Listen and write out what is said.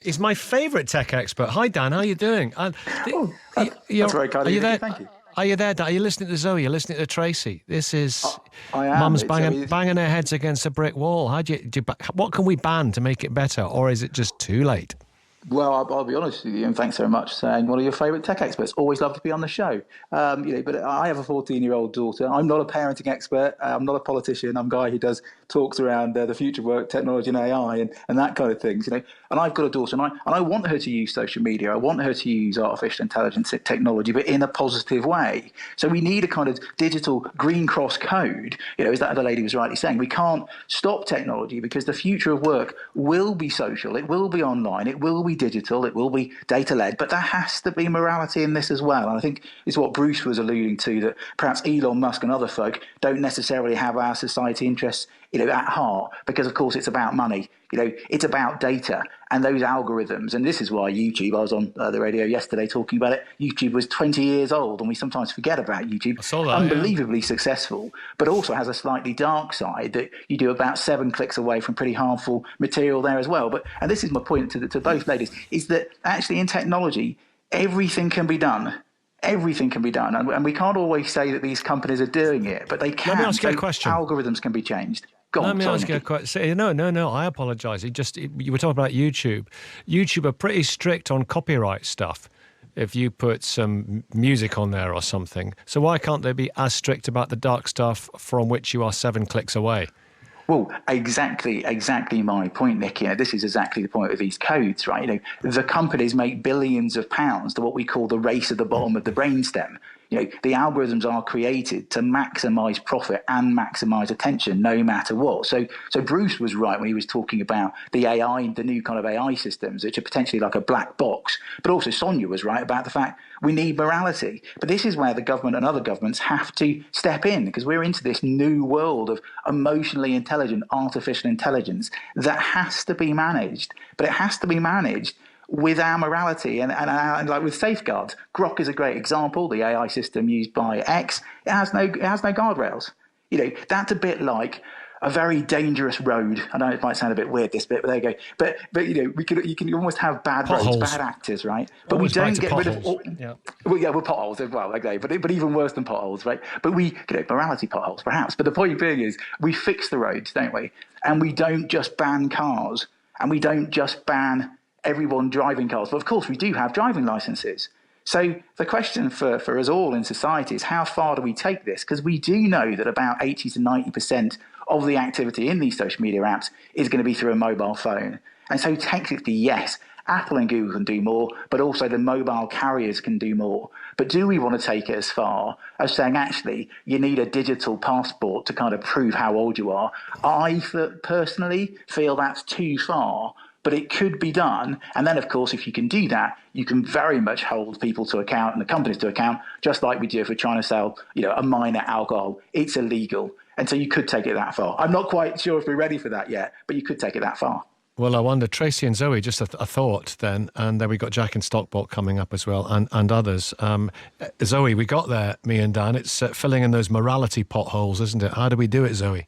He's my favourite tech expert. Hi, Dan. How are you doing? That's very kind Are of you you, Nicky. there? Thank you. Are you there, Dan? Are you listening to Zoe? You're listening to Tracy. This I, is I am. Mum's banging their heads against a brick wall. What can we ban to make it better, or is it just too late? Well, I'll be honest with you, and thanks very much for saying one of your favourite tech experts. Always love to be on the show. But I have a 14-year-old daughter. I'm not a parenting expert. I'm not a politician. I'm a guy who does talks around the future of work, technology, and AI, and that kind of things. And I've got a daughter, and I want her to use social media. I want her to use artificial intelligence technology, but in a positive way. So we need a kind of digital green cross code. As that other lady was rightly saying, we can't stop technology because the future of work will be social. It will be online. It will be digital, it will be data-led, but there has to be morality in this as well. And I think it's what Bruce was alluding to, that perhaps Elon Musk and other folk don't necessarily have our society interests at heart, because of course it's about money. It's about data and those algorithms. And this is why YouTube, I was on the radio yesterday talking about it, YouTube was 20 years old, and we sometimes forget about YouTube. I saw that, unbelievably successful, but also has a slightly dark side that you do about 7 clicks away from pretty harmful material there as well. And this is my point to both ladies, is that actually in technology, everything can be done. Everything can be done. And we can't always say that these companies are doing it, but they can. Let me ask you a question. Algorithms can be changed. Let me ask you a question. No, I apologise. You were talking about YouTube. YouTube are pretty strict on copyright stuff if you put some music on there or something. So why can't they be as strict about the dark stuff from which you are 7 clicks away? Well, exactly my point, Nicky. This is exactly the point of these codes, right? The companies make billions of pounds to what we call the race at the bottom of the brainstem. The algorithms are created to maximize profit and maximize attention, no matter what. So Bruce was right when he was talking about the AI, the new kind of AI systems, which are potentially like a black box. But also Sonia was right about the fact we need morality. But this is where the government and other governments have to step in, because we're into this new world of emotionally intelligent artificial intelligence that has to be managed. But it has to be managed with our morality and like with safeguards. Grok is a great example. The AI system used by X, it has no guardrails. That's a bit like a very dangerous road. I know it might sound a bit weird, this bit, but there you go. But you can almost have bad potholes. Roads, bad actors, right? But always we don't get potholes. rid of all. Yeah. Well, potholes as well, okay. But even worse than potholes, right? But we morality potholes, perhaps. But the point being is, we fix the roads, don't we? And we don't just ban cars, and we don't just ban everyone driving cars. But of course, we do have driving licenses. So the question for us all in society is, how far do we take this? Because we do know that about 80 to 90% of the activity in these social media apps is going to be through a mobile phone. And so technically, yes, Apple and Google can do more, but also the mobile carriers can do more. But do we want to take it as far as saying, actually, you need a digital passport to kind of prove how old you are? I personally feel that's too far. But it could be done. And then, of course, if you can do that, you can very much hold people to account and the companies to account, just like we do if we're trying to sell, a minor alcohol. It's illegal. And so you could take it that far. I'm not quite sure if we're ready for that yet, but you could take it that far. Well, I wonder, Tracy and Zoe, just a thought then, and then we got Jack in Stockport coming up as well, and others. Zoe, we got there, me and Dan. It's filling in those morality potholes, isn't it? How do we do it, Zoe?